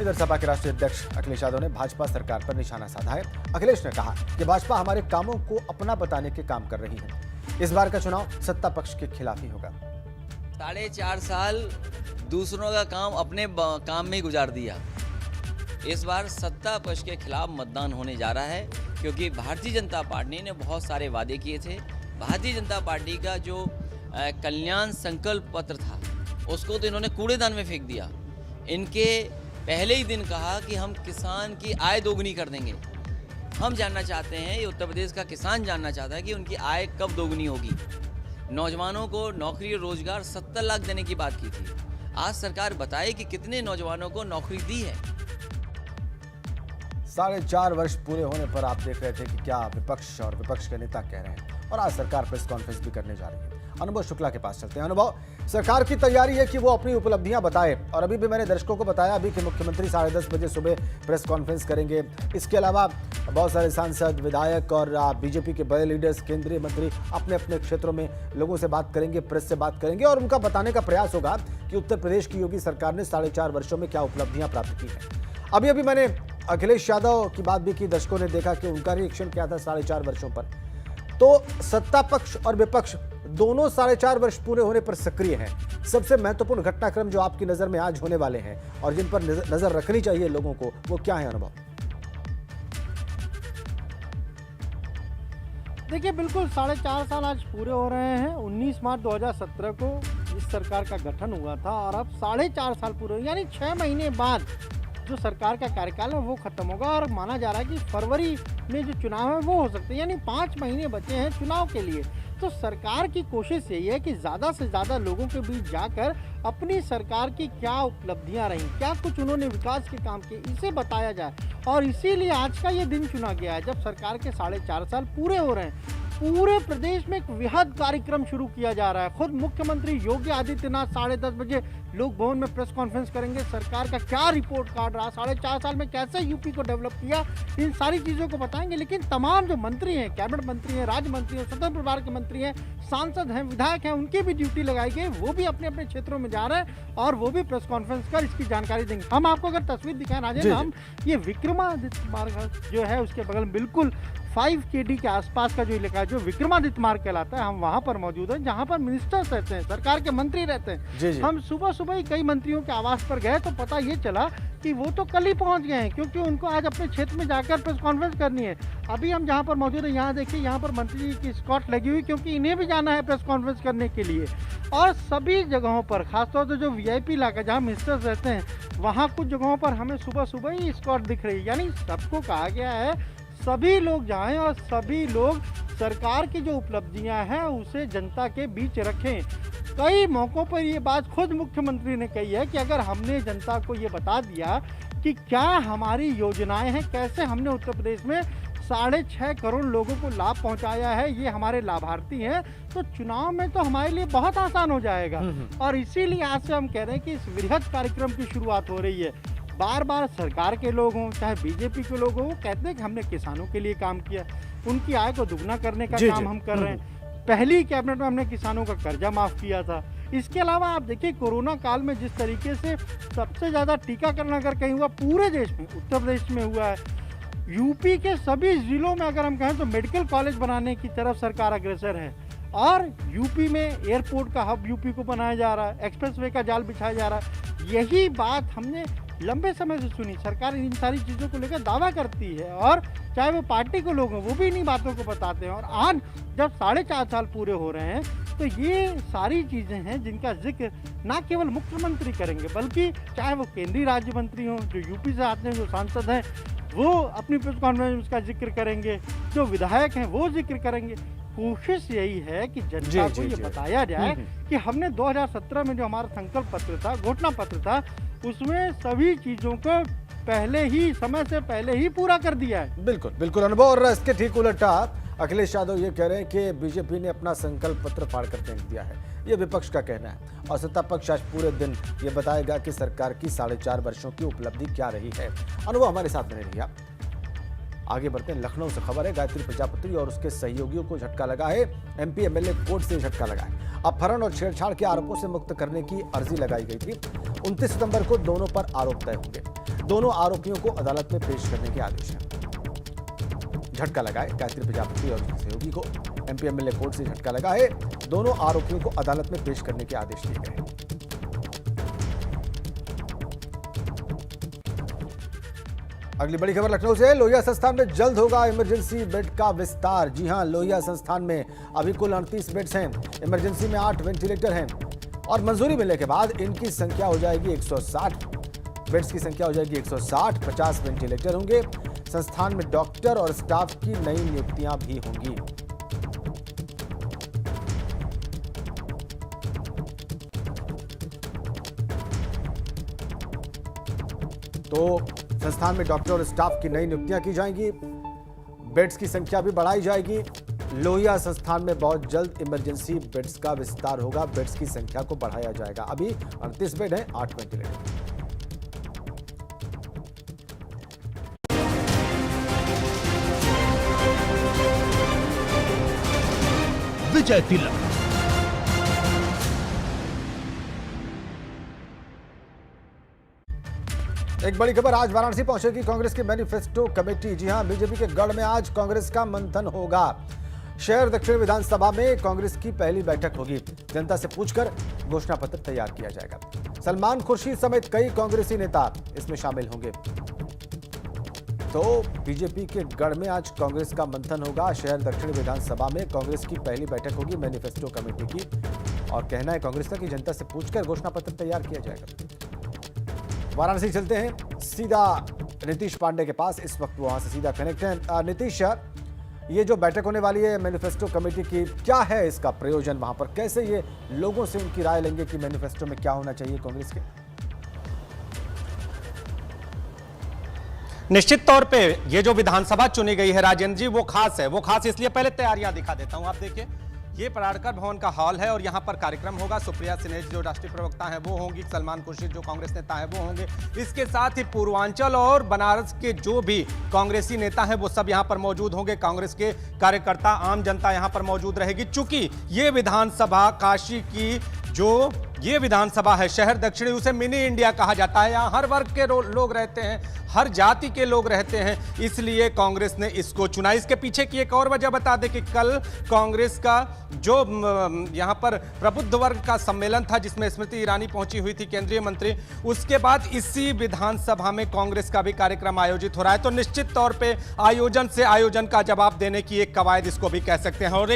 इधर सपा के राष्ट्रीय अध्यक्ष अखिलेश यादव ने भाजपा सरकार पर निशाना साधा है। अखिलेश ने कहा कि भाजपा हमारे कामों को अपना बताने के काम कर रही है। इस बार का चुनाव सत्ता पक्ष के खिलाफ ही होगा। 4.5 साल दूसरों का काम अपने काम में गुजार दिया। इस बार सत्ता पक्ष के खिलाफ मतदान होने जा रहा है, क्योंकि भारतीय जनता पार्टी ने बहुत सारे वादे किए थे। भारतीय जनता पार्टी का जो कल्याण संकल्प पत्र था, उसको तो इन्होंने कूड़ेदान में फेंक दिया। इनके पहले ही दिन कहा कि हम किसान की आय दोगुनी कर देंगे। हम जानना चाहते हैं, ये उत्तर प्रदेश का किसान जानना चाहता है कि उनकी आय कब दोगुनी होगी। नौजवानों को नौकरी और रोजगार 70 लाख देने की बात की थी। आज सरकार बताए कि कितने नौजवानों को नौकरी दी है। 4.5 वर्ष पूरे होने पर आप देख रहे थे कि क्या विपक्ष और विपक्ष के नेता कह रहे हैं, और आज सरकार प्रेस कॉन्फ्रेंस भी करने जा रही है। अनुभव शुक्ला के पास चलते हैं। अनुभव, सरकार की तैयारी है कि वो अपनी उपलब्धियां बताए, और अभी भी मैंने दर्शकों को बताया अभी कि मुख्यमंत्री 10:30 बजे सुबह प्रेस कॉन्फ्रेंस करेंगे। इसके अलावा बहुत सारे सांसद, विधायक और बीजेपी के बड़े लीडर्स, केंद्रीय मंत्री अपने अपने क्षेत्रों में लोगों से बात करेंगे, प्रेस से बात करेंगे, और उनका बताने का प्रयास होगा कि उत्तर प्रदेश की योगी सरकार ने 4.5 वर्षों में क्या उपलब्धियां प्राप्त की हैं। अभी मैंने अखिलेश यादव की बात भी की, दर्शकों ने देखा कि उनका रिएक्शन क्या था 4.5 वर्षों पर। तो सत्ता पक्ष और विपक्ष दोनों 4.5 वर्ष पूरे होने पर सक्रिय हैं। सबसे महत्वपूर्ण घटनाक्रम जो आपकी नजर में आज होने वाले हैं और जिन पर नजर रखनी चाहिए लोगों को, वो क्या है अनुभव? देखिए, बिल्कुल 4.5 साल आज पूरे हो रहे हैं। 19 मार्च 2017 को इस सरकार का गठन हुआ था, और अब 4.5 साल पूरे, यानी 6 महीने बाद जो सरकार का कार्यकाल है वो खत्म होगा। और माना जा रहा है कि फरवरी में जो चुनाव है वो हो सकते हैं, यानी 5 महीने बचे हैं चुनाव के लिए। तो सरकार की कोशिश यही है कि ज़्यादा से ज़्यादा लोगों के बीच जाकर अपनी सरकार की क्या उपलब्धियां रहीं, क्या कुछ उन्होंने विकास के काम किए, इसे बताया जाए। और इसीलिए आज का ये दिन चुना गया है जब सरकार के 4.5 साल पूरे हो रहे हैं। पूरे प्रदेश में एक वृहद कार्यक्रम शुरू किया जा रहा है। खुद मुख्यमंत्री योगी आदित्यनाथ 10:30 बजे लोक भवन में प्रेस कॉन्फ्रेंस करेंगे। सरकार का क्या रिपोर्ट कार्ड रहा, 4.5 साल में कैसे यूपी को डेवलप किया, इन सारी चीज़ों को बताएंगे। लेकिन तमाम जो मंत्री हैं, कैबिनेट मंत्री हैं, राज्य मंत्री हैं, स्वतंत्र प्रभार के मंत्री हैं, सांसद हैं, विधायक हैं, उनकी भी ड्यूटी लगाई गई। वो भी अपने अपने क्षेत्रों में जा रहे हैं और वो भी प्रेस कॉन्फ्रेंस कर इसकी जानकारी देंगे। हम आपको अगर तस्वीर दिखाएं राजेंद्र, हम ये विक्रमादित्य मार्ग जो है उसके बगल में बिल्कुल 5 KD के आसपास का जो इलाका है, जो विक्रमादित्य मार्ग कहलाता है, हम वहाँ पर मौजूद हैं, जहाँ पर मिनिस्टर्स रहते हैं, सरकार के मंत्री रहते हैं। जी। हम सुबह ही कई मंत्रियों के आवास पर गए तो पता ये चला कि वो तो कल ही पहुँच गए हैं, क्योंकि उनको आज अपने क्षेत्र में जाकर प्रेस कॉन्फ्रेंस करनी है। अभी हम जहाँ पर मौजूद हैं, यहाँ देखिए, यहाँ पर मंत्री जी की स्कॉट लगी हुई, क्योंकि इन्हें भी जाना है प्रेस कॉन्फ्रेंस करने के लिए। और सभी जगहों पर, खासतौर से जो VIP इलाका जहाँ मिनिस्टर्स रहते हैं, वहाँ कुछ जगहों पर हमें सुबह ही स्कॉट दिख रही है। यानी सबको कहा गया है सभी लोग जाएं और सभी लोग सरकार की जो उपलब्धियां हैं उसे जनता के बीच रखें। कई मौक़ों पर ये बात खुद मुख्यमंत्री ने कही है कि अगर हमने जनता को ये बता दिया कि क्या हमारी योजनाएं हैं, कैसे हमने उत्तर प्रदेश में 6.5 करोड़ लोगों को लाभ पहुंचाया है, ये हमारे लाभार्थी हैं, तो चुनाव में तो हमारे लिए बहुत आसान हो जाएगा। और इसीलिए आज से हम कह रहे हैं कि इस वृहद कार्यक्रम की शुरुआत हो रही है। बार बार सरकार के लोग हों, चाहे बीजेपी के लोग हों, वो कहते हैं कि हमने किसानों के लिए काम किया, उनकी आय को दुगना करने का काम हम कर रहे हैं। पहली कैबिनेट में हमने किसानों का कर्जा माफ़ किया था। इसके अलावा आप देखिए, कोरोना काल में जिस तरीके से सबसे ज़्यादा टीकाकरण अगर कहीं हुआ पूरे देश में, उत्तर प्रदेश में हुआ है। यूपी के सभी जिलों में अगर हम कहें तो मेडिकल कॉलेज बनाने की तरफ सरकार अग्रसर है, और यूपी में एयरपोर्ट का हब यूपी को बनाया जा रहा है, एक्सप्रेसवे का जाल बिछाया जा रहा है। यही बात हमने लंबे समय से सुनी। सरकार इन सारी चीज़ों को लेकर दावा करती है, और चाहे वो पार्टी के लोग हों, वो भी इन्हीं बातों को बताते हैं। और आज जब 4.5 साल पूरे हो रहे हैं, तो ये सारी चीज़ें हैं जिनका जिक्र ना केवल मुख्यमंत्री करेंगे, बल्कि चाहे वो केंद्रीय राज्य मंत्री हों, जो यूपी से आते हैं, जो सांसद हैं, वो अपनी प्रेस कॉन्फ्रेंस का जिक्र करेंगे, जो विधायक हैं वो जिक्र करेंगे। कोशिश यही है कि जनता को ये बताया जाए कि हमने 2017 में जो हमारा संकल्प पत्र था, घोषणा पत्र था, उसमें सभी चीज़ों को पहले ही, समय से पहले ही पूरा कर दिया है। बिल्कुल अनुभव। और इसके ठीक उलट अखिलेश यादव ये कह रहे हैं कि बीजेपी ने अपना संकल्प पत्र फाड़ कर फेंक दिया है, ये विपक्ष का कहना है। और सत्ता पक्ष आज पूरे दिन ये बताएगा कि सरकार की 4.5 वर्षों की उपलब्धि क्या रही है। अनुभव हमारे साथ बने रहिए। आगे बढ़ते हैं। लखनऊ से खबर है, गायत्री प्रजापति और उसके सहयोगियों को झटका लगा है। MP MLA कोर्ट से झटका लगा है। अपहरण और छेड़छाड़ के आरोपों से मुक्त करने की अर्जी लगाई गई थी। 29 सितंबर को दोनों पर आरोप तय होंगे। दोनों आरोपियों को अदालत में पेश करने के आदेश हैं। झटका लगाए गायत्री प्रजापति और सहयोगी को एमपी एमएलए कोर्ट से झटका लगा है। दोनों आरोपियों को अदालत में पेश करने के आदेश दिए गए हैं। अगली बड़ी खबर लखनऊ से। लोहिया संस्थान में जल्द होगा इमरजेंसी बेड का विस्तार। जी हां, लोहिया संस्थान में अभी कुल 38 बेड्स हैं। इमरजेंसी में 8 वेंटिलेटर हैं और मंजूरी मिलने के बाद इनकी संख्या हो जाएगी 160। बेड्स की संख्या हो जाएगी 160। 50 वेंटिलेटर होंगे। संस्थान में डॉक्टर और स्टाफ की नई नियुक्तियां भी होंगी। तो संस्थान में डॉक्टर और स्टाफ की नई नियुक्तियां की जाएंगी। बेड्स की संख्या भी बढ़ाई जाएगी। लोहिया संस्थान में बहुत जल्द इमरजेंसी बेड्स का विस्तार होगा। बेड्स की संख्या को बढ़ाया जाएगा। अभी 38 बेड हैं, 8 वेंटिलेटर। विजय तिलक। एक बड़ी खबर, आज वाराणसी पहुंचेगी कांग्रेस की मैनिफेस्टो कमेटी। जी हां, बीजेपी के गढ़ में आज कांग्रेस का मंथन होगा। शहर दक्षिण विधानसभा में कांग्रेस की पहली बैठक होगी। जनता से पूछकर घोषणा पत्र तैयार किया जाएगा। सलमान खुर्शीद समेत कई कांग्रेसी नेता इसमें शामिल होंगे। तो बीजेपी के गढ़ में आज कांग्रेस का मंथन होगा। शहर दक्षिण विधानसभा में कांग्रेस की पहली बैठक होगी मैनिफेस्टो कमेटी की। और कहना है कांग्रेस का कि जनता से पूछकर घोषणा पत्र तैयार किया जाएगा। वाराणसी चलते हैं सीधा नीतीश पांडे के पास। इस वक्त वहां से सीधा कनेक्ट हैं। नीतीश, ये जो बैठक होने वाली है मैनिफेस्टो कमेटी की, क्या है इसका प्रयोजन? वहां पर कैसे ये लोगों से उनकी राय लेंगे कि मैनिफेस्टो में क्या होना चाहिए कांग्रेस के? निश्चित तौर पे ये जो विधानसभा चुनी गई है राजेंद्र जी, वो खास है। वो खास इसलिए, पहले तैयारियां दिखा देता हूं। आप देखिए, ये पराड़कर भवन का हॉल है और यहाँ पर कार्यक्रम होगा। सुप्रिया सिन्हा जो राष्ट्रीय प्रवक्ता हैं वो होंगी। सलमान खुर्शीद जो कांग्रेस नेता है वो होंगे। इसके साथ ही पूर्वांचल और बनारस के जो भी कांग्रेसी नेता हैं वो सब यहाँ पर मौजूद होंगे। कांग्रेस के कार्यकर्ता, आम जनता यहाँ पर मौजूद रहेगी। चूंकि ये विधानसभा काशी की जो ये विधानसभा है शहर दक्षिणी, उसे मिनी इंडिया कहा जाता है। यहाँ हर वर्ग के लोग रहते हैं, हर जाति के लोग रहते हैं, इसलिए कांग्रेस ने इसको चुना। इसके पीछे की एक और वजह बता दें कि कल कांग्रेस का जो यहाँ पर प्रबुद्ध वर्ग का सम्मेलन था जिसमें स्मृति ईरानी पहुंची हुई थी, केंद्रीय मंत्री, उसके बाद इसी विधानसभा में कांग्रेस का भी कार्यक्रम आयोजित हो रहा है। तो निश्चित तौर पे आयोजन से आयोजन का जवाब देने की एक कवायद इसको भी कह सकते हैं। और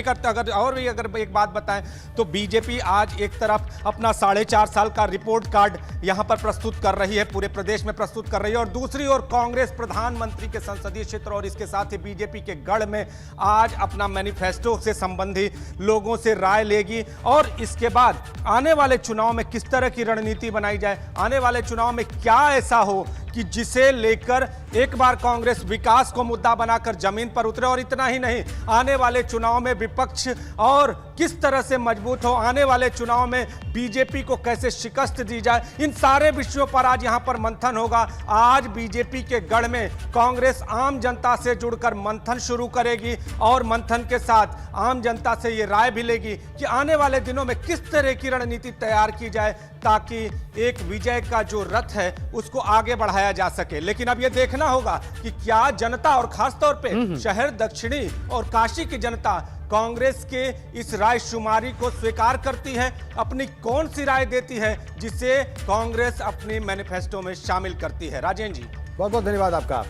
अगर एक बात बताएं तो बीजेपी आज एक तरफ अपना 4.5 साल का रिपोर्ट कार्ड यहां पर प्रस्तुत कर रही है, पूरे प्रदेश में प्रस्तुत कर रही है, और दूसरी ओर कांग्रेस प्रधानमंत्री के संसदीय क्षेत्र और इसके साथ ही बीजेपी के गढ़ में आज अपना मैनिफेस्टो से संबंधित लोगों से राय लेगी। और इसके बाद आने वाले चुनाव में किस तरह की रणनीति बनाई जाए, आने वाले चुनाव में क्या ऐसा हो कि जिसे लेकर एक बार कांग्रेस विकास को मुद्दा बनाकर जमीन पर उतरे। और इतना ही नहीं, आने वाले चुनाव में विपक्ष और किस तरह से मजबूत हो, आने वाले चुनाव में बीजेपी को कैसे शिकस्त दी जाए, इन सारे विषयों पर आज यहां पर मंथन होगा। आज बीजेपी के गढ़ में कांग्रेस आम जनता से जुड़कर मंथन शुरू करेगी और मंथन के साथ आम जनता से ये राय भी लेगी कि आने वाले दिनों में किस तरह की रणनीति तैयार की जाए ताकि एक विजय का जो रथ है उसको आगे बढ़ाया जा सके। लेकिन अब यह देखना होगा कि क्या जनता और खासतौर पे शहर दक्षिणी और काशी की जनता कांग्रेस के इस रायशुमारी को स्वीकार करती है, अपनी कौन सी राय देती है जिसे कांग्रेस अपनी मैनिफेस्टो में शामिल करती है। राजेंद्र जी, बहुत बहुत धन्यवाद आपका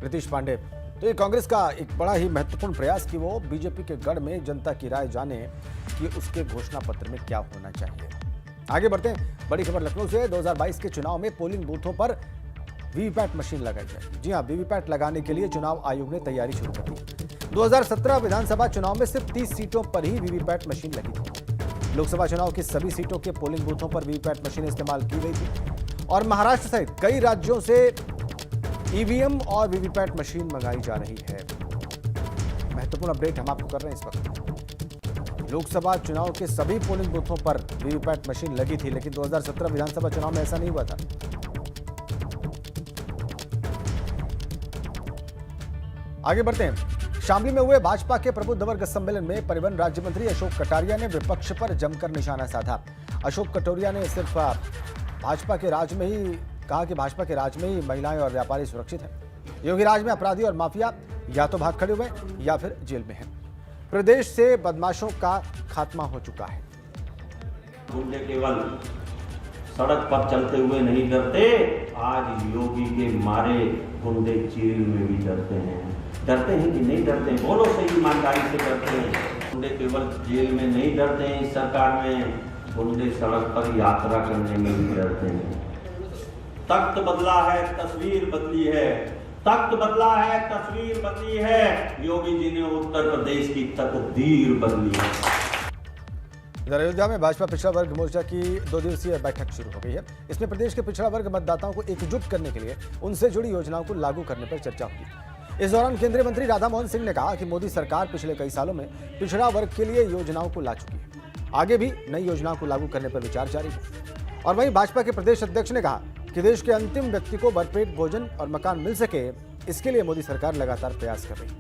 नीतीश पांडे। तो ये कांग्रेस का एक बड़ा ही महत्वपूर्ण प्रयास कि वो बीजेपी के गढ़ में जनता की राय जाने कि उसके घोषणा पत्र में क्या होना चाहिए। आगे बढ़ते हैं, बड़ी खबर लखनऊ से। 2022 के चुनाव में पोलिंग बूथों पर वीवीपैट मशीन लगाई जाएगी। जी हां, वीवीपैट लगाने के लिए चुनाव आयोग ने तैयारी शुरू कर दी। 2017 विधानसभा चुनाव में सिर्फ 30 सीटों पर ही वीवीपैट मशीन लगी थी। लोकसभा चुनाव की सभी सीटों के पोलिंग बूथों पर वीवीपैट मशीन इस्तेमाल की गई थी और महाराष्ट्र सहित कई राज्यों से ईवीएम और वीवीपैट मशीन मंगाई जा रही है। महत्वपूर्ण अपडेट हम आपको कर रहे हैं इस वक्त। लोकसभा चुनाव के सभी पोलिंग बूथों पर वीवीपैट मशीन लगी थी, लेकिन 2017 विधानसभा चुनाव में ऐसा नहीं हुआ था। आगे बढ़ते हैं, शामली में हुए भाजपा के प्रबुद्ध वर्ग सम्मेलन में परिवहन राज्य मंत्री अशोक कटारिया ने विपक्ष पर जमकर निशाना साधा। अशोक कटारिया ने सिर्फ भाजपा के राज में ही कहा कि भाजपा के राज में ही महिलाएं और व्यापारी सुरक्षित हैं। योगी राज में अपराधी और माफिया या तो भाग खड़े हुए हैं या फिर जेल में हैं। प्रदेश से बदमाशों का खात्मा हो चुका है। गुंडे केवल सड़क पर चलते हुए नहीं डरते, आज योगी के मारे गुंडे जेल में भी डरते हैं। डरते हैं कि नहीं डरते हैं? बोलो सही, ईमानदारी से डरते हैं। गुंडे केवल जेल में नहीं डरते हैं, इस सरकार में गुंडे सड़क पर यात्रा करने में भी डरते हैं। तख्त बदला है, तस्वीर बदली है। तख्त बदला है, तस्वीर बदली है। योगी जी ने उत्तर प्रदेश की तकदीर बदली है। इधर अयोध्या में भाजपा पिछड़ा वर्ग मोर्चा की 2 दिवसीय बैठक शुरू हो गई है। इसमें प्रदेश के पिछड़ा वर्ग मतदाताओं को एकजुट करने के लिए उनसे जुड़ी योजनाओं को लागू करने पर चर्चा हुई। इस दौरान केंद्रीय मंत्री राधामोहन सिंह ने कहा कि मोदी सरकार पिछले कई सालों में पिछड़ा वर्ग के लिए योजनाओं को ला चुकी है। आगे भी नई योजनाओं को लागू करने पर विचार जारी है। और वहीं भाजपा के प्रदेश अध्यक्ष ने कहा कि देश के अंतिम व्यक्ति को भरपेट भोजन और मकान मिल सके, इसके लिए मोदी सरकार लगातार प्रयास कर रही है।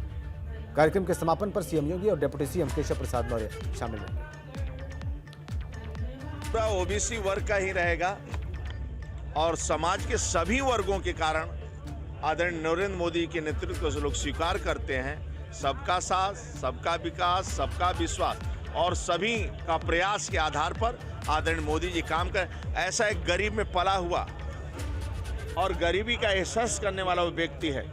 कार्यक्रम के समापन पर सीएम योगी और डिप्टी सीएम केशव प्रसाद मौर्य शामिल रहेंगे। पूरा ओबीसी वर्ग का ही रहेगा और समाज के सभी वर्गों के कारण आदरणीय नरेंद्र मोदी के नेतृत्व से लोग स्वीकार करते हैं सबका साथ, सबका विकास, सबका विश्वास और सभी का प्रयास के आधार पर आदरणीय मोदी जी काम कर। ऐसा एक गरीब में पला हुआ और गरीबी का एहसास करने वाला वो व्यक्ति है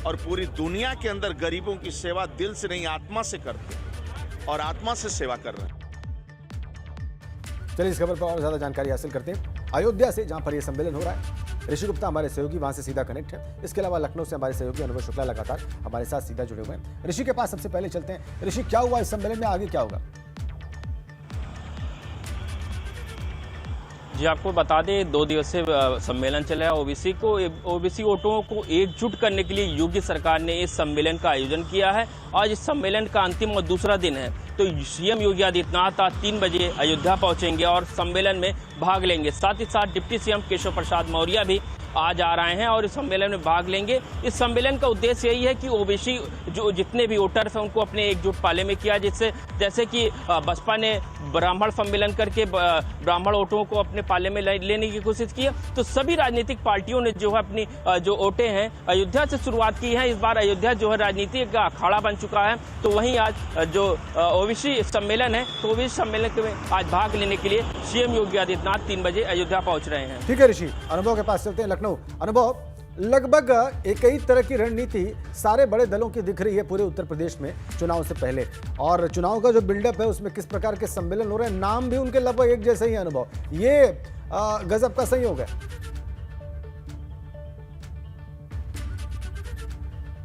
और पूरी दुनिया के अंदर गरीबों की सेवा दिल से नहीं आत्मा से करते हैं और आत्मा से सेवा कर रहे हैं। चलिए इस खबर पर और ज्यादा जानकारी हासिल करते हैं। अयोध्या से जहां पर यह सम्मेलन हो रहा है, ऋषि गुप्ता हमारे सहयोगी वहां से सीधा कनेक्ट है। इसके अलावा लखनऊ से हमारे सहयोगी अनुभव शुक्ला लगातार हमारे साथ सीधा जुड़े हुए हैं। ऋषि के पास सबसे पहले चलते हैं। ऋषि, क्या हुआ इस सम्मेलन में, आगे क्या होगा? जी, आपको बता दें 2 दिवसीय सम्मेलन चला है। ओबीसी वोटरों को एकजुट करने के लिए योगी सरकार ने इस सम्मेलन का आयोजन किया है। आज इस सम्मेलन का अंतिम और दूसरा दिन है, तो सीएम योगी आदित्यनाथ आज 3 बजे अयोध्या पहुंचेंगे और सम्मेलन में भाग लेंगे। साथ ही साथ डिप्टी सीएम केशव प्रसाद मौर्य भी आज आ रहे हैं और इस सम्मेलन में भाग लेंगे। इस सम्मेलन का उद्देश्य यही है कि ओबीसी जो जितने भी वोटर्स हैं उनको अपने एकजुट पाले में किया, जिससे जैसे कि बसपा ने ब्राह्मण सम्मेलन करके ब्राह्मण वोटों को अपने पाले में लेने की कोशिश की है, तो सभी राजनीतिक पार्टियों ने जो है अपनी जो वोटें हैं अयोध्या से शुरुआत की है। इस बार अयोध्या जो है राजनीतिक अखाड़ा बन चुका है, तो वहीं आज जो ओबीसी सम्मेलन है, तो ओबीसी सम्मेलन में आज भाग लेने के लिए सीएम योगी आदित्यनाथ 3 बजे अयोध्या पहुंच रहे हैं। ठीक है ऋषि, अनुभव के पास चलते हैं। लखनऊ अनुभव, लगभग एक ही तरह की रणनीति सारे बड़े दलों की दिख रही है पूरे उत्तर प्रदेश में चुनाव से पहले, और चुनाव का जो बिल्डअप है उसमें किस प्रकार के सम्मेलन हो रहे हैं, नाम भी उनके लगभग एक जैसे ही। अनुभव, ये गजब का संयोग है।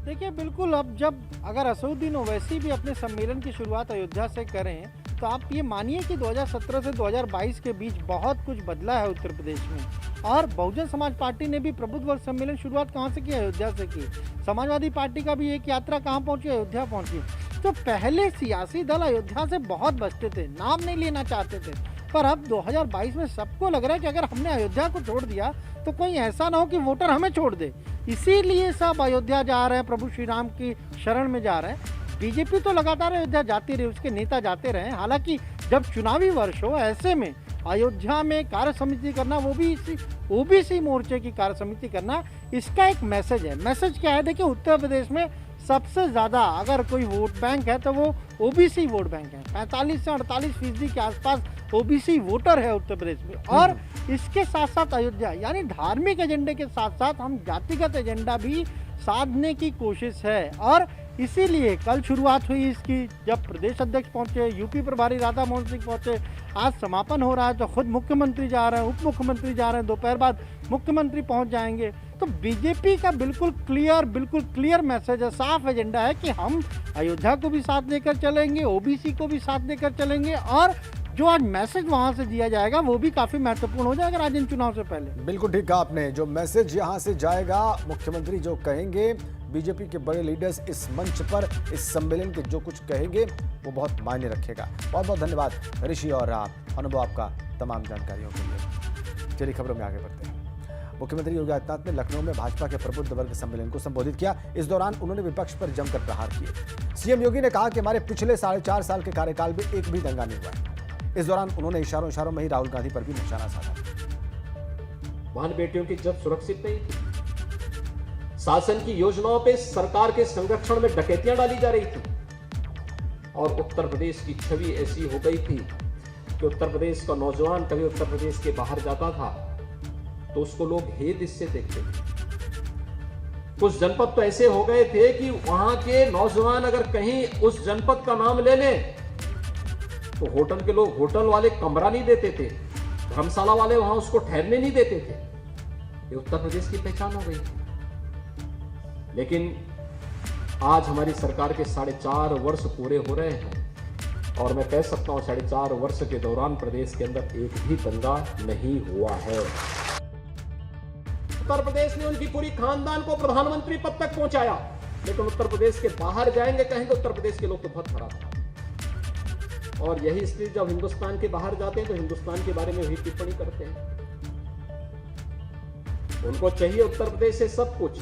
देखिए, बिल्कुल, अब जब अगर असदुद्दीन ओवैसी भी अपने सम्मेलन की शुरुआत अयोध्या से करें, तो आप ये मानिए कि 2017 से 2022 के बीच बहुत कुछ बदला है उत्तर प्रदेश में। और बहुजन समाज पार्टी ने भी प्रबुद्ध वर्ग सम्मेलन शुरुआत कहाँ से की? अयोध्या से की। समाजवादी पार्टी का भी एक यात्रा कहाँ पहुंची? अयोध्या पहुंची। तो पहले सियासी दल अयोध्या से बहुत बचते थे, नाम नहीं लेना चाहते थे, पर अब 2022 में सबको लग रहा है कि अगर हमने अयोध्या को छोड़ दिया तो कोई ऐसा ना हो कि वोटर हमें छोड़ दे। इसीलिए सब अयोध्या जा रहे हैं, प्रभु श्री राम की शरण में जा रहे हैं। बीजेपी तो लगातार अयोध्या जाती रही, उसके नेता जाते रहे। हालांकि जब चुनावी वर्ष हो, ऐसे में अयोध्या में कार्य समिति करना, वो भी इसी ओबीसी मोर्चे की कार्य समिति करना, इसका एक मैसेज है। मैसेज क्या है? देखिए, उत्तर प्रदेश में सबसे ज़्यादा अगर कोई वोट बैंक है तो वो ओबीसी वोट बैंक है। 45 से 48% के आसपास ओबीसी वोटर है उत्तर प्रदेश में। और इसके साथ साथ अयोध्या यानी धार्मिक एजेंडे के साथ साथ हम जातिगत एजेंडा भी साधने की कोशिश है। और इसीलिए कल शुरुआत हुई इसकी, जब प्रदेश अध्यक्ष पहुंचे, यूपी प्रभारी राधामोहन सिंह पहुंचे। आज समापन हो रहा है तो खुद मुख्यमंत्री जा रहे हैं, उप मुख्यमंत्री जा रहे हैं, दोपहर बाद मुख्यमंत्री पहुंच जाएंगे। तो बीजेपी का बिल्कुल क्लियर मैसेज है, साफ एजेंडा है कि हम अयोध्या को भी साथ लेकर चलेंगे, ओबीसी को भी साथ लेकर चलेंगे, और जो आज मैसेज वहां से दिया जाएगा वो भी काफी महत्वपूर्ण हो जाएगा राज्य चुनाव से पहले। बिल्कुल ठीक कहा आपने, जो मैसेज यहां से जाएगा, मुख्यमंत्री जो कहेंगे, बीजेपी के बड़े लीडर्स इस मंच पर इस सम्मेलन के जो कुछ कहेंगे वो बहुत मायने रखेगा। बहुत बहुत धन्यवाद ऋषि और अनुभव, आपका तमाम जानकारियों के लिए। चलिए खबरों में आगे बढ़ते हैं। मुख्यमंत्री योगी आदित्यनाथ ने लखनऊ में भाजपा के प्रबुद्ध वर्ग सम्मेलन को संबोधित किया। इस दौरान उन्होंने विपक्ष पर जमकर प्रहार किए। सीएम योगी ने कहा कि हमारे पिछले 4.5 साल के कार्यकाल में एक भी दंगा नहीं हुआ है। इस दौरान उन्होंने इशारों में ही राहुल गांधी पर भी निशाना साधा। बहन बेटियों की इज्जत सुरक्षित नहीं थी। शासन की योजनाओं पे सरकार के संरक्षण में डकैतियां डाली जा रही थी और उत्तर प्रदेश की छवि ऐसी हो गई थी कि उत्तर प्रदेश का नौजवान कभी उत्तर प्रदेश के बाहर जाता था तो उसको लोग हेत इससे देखते थे। कुछ जनपद तो ऐसे हो गए थे कि वहां के नौजवान अगर कहीं उस जनपद का नाम ले लें तो होटल के लोग, होटल वाले कमरा नहीं देते थे, धर्मशाला वाले वहां उसको ठहरने नहीं देते थे। ये उत्तर प्रदेश की पहचान हो गई थी। लेकिन आज हमारी सरकार के 4.5 वर्ष पूरे हो रहे हैं और मैं कह सकता हूं 4.5 वर्ष के दौरान प्रदेश के अंदर एक भी दंगा नहीं हुआ है। उत्तर प्रदेश ने उनकी पूरी खानदान को प्रधानमंत्री पद तक पहुंचाया, लेकिन उत्तर प्रदेश के बाहर जाएंगे कहेंगे उत्तर प्रदेश के लोग तो बहुत खराब हैं। और यही स्थिति जब हिंदुस्तान के बाहर जाते हैं तो हिंदुस्तान के बारे में भी टिप्पणी करते हैं। उनको चाहिए उत्तर प्रदेश से सब कुछ,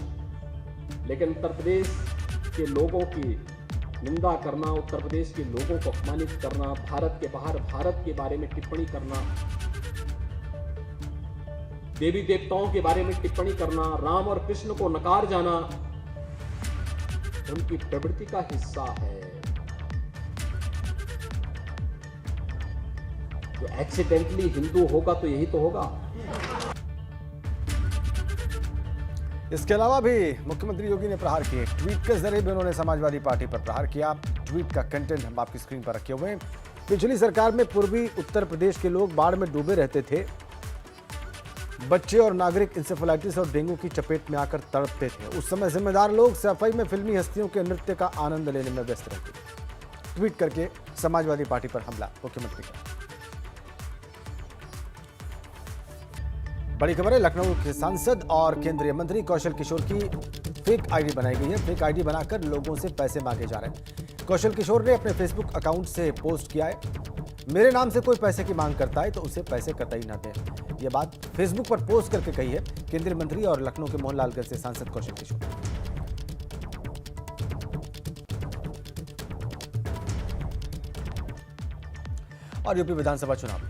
लेकिन उत्तर प्रदेश के लोगों की निंदा करना, उत्तर प्रदेश के लोगों को अपमानित करना, भारत के बाहर भारत के बारे में टिप्पणी करना, देवी देवताओं के बारे में टिप्पणी करना, राम और कृष्ण को नकार जाना उनकी प्रवृत्ति का हिस्सा है। जो एक्सीडेंटली हिंदू होगा तो यही तो होगा। इसके अलावा भी मुख्यमंत्री योगी ने प्रहार किए। ट्वीट के जरिए भी उन्होंने समाजवादी पार्टी पर प्रहार किया। ट्वीट का कंटेंट हम आपकी स्क्रीन पर रखे हुए हैं। पिछली सरकार में पूर्वी उत्तर प्रदेश के लोग बाढ़ में डूबे रहते थे। बच्चे और नागरिक इंसेफेलाइटिस और डेंगू की चपेट में आकर तड़पते थे। उस समय जिम्मेदार लोग सफाई में फिल्मी हस्तियों के नृत्य का आनंद लेने में व्यस्त रहते थे। ट्वीट करके समाजवादी पार्टी पर हमला मुख्यमंत्री का। बड़ी खबर है, लखनऊ के सांसद और केंद्रीय मंत्री कौशल किशोर की फेक आईडी बनाई गई है। फेक आईडी बनाकर लोगों से पैसे मांगे जा रहे हैं। कौशल किशोर ने अपने फेसबुक अकाउंट से पोस्ट किया है, मेरे नाम से कोई पैसे की मांग करता है तो उसे पैसे कतई न दें। यह बात फेसबुक पर पोस्ट करके कही है केंद्रीय मंत्री और लखनऊ के मोहनलालगंज से सांसद कौशल किशोर। और यूपी विधानसभा चुनाव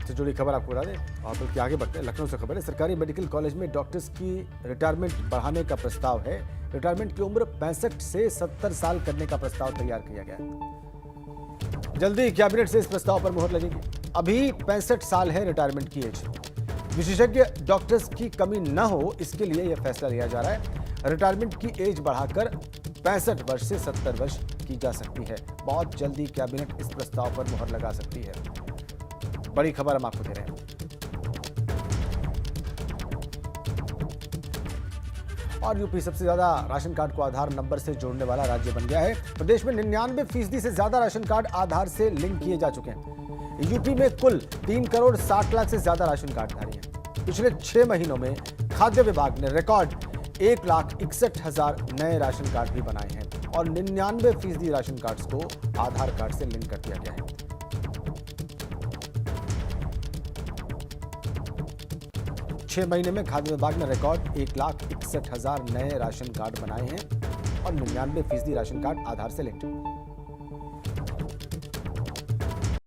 से जुड़ी खबर आपको बता दें और बल्कि आगे बढ़ते हैं। लखनऊ से खबर है, सरकारी मेडिकल कॉलेज में डॉक्टर्स की रिटायरमेंट बढ़ाने का प्रस्ताव है। रिटायरमेंट की उम्र 65 से 70 साल करने का प्रस्ताव तैयार किया गया है। जल्दी कैबिनेट से इस प्रस्ताव पर मुहर लगेगी। अभी 65 साल है रिटायरमेंट की एज। विशेषज्ञ डॉक्टर्स की कमी न हो इसके लिए यह फैसला लिया जा रहा है। रिटायरमेंट की एज बढ़ाकर 65 वर्ष से 70 वर्ष की जा सकती है। बहुत जल्दी कैबिनेट इस प्रस्ताव पर मुहर लगा सकती है। बड़ी खबर हम आपको दे रहे हैं। और यूपी सबसे ज्यादा राशन कार्ड को आधार नंबर से जोड़ने वाला राज्य बन गया है। प्रदेश में 99% से ज्यादा राशन कार्ड आधार से लिंक किए जा चुके हैं। यूपी में कुल 3 करोड़ 60 लाख से ज्यादा राशन कार्डधारी हैं। पिछले 6 महीनों में खाद्य विभाग ने रिकॉर्ड 1,61,000 नए राशन कार्ड भी बनाए हैं और 99% राशन कार्ड्स को आधार कार्ड से लिंक कर दिया गया है। 6 महीने में खाद्य विभाग ने रिकॉर्ड 1,61,000 नए राशन कार्ड बनाए हैं और 99% राशन कार्ड आधार से लिंक्ड हैं।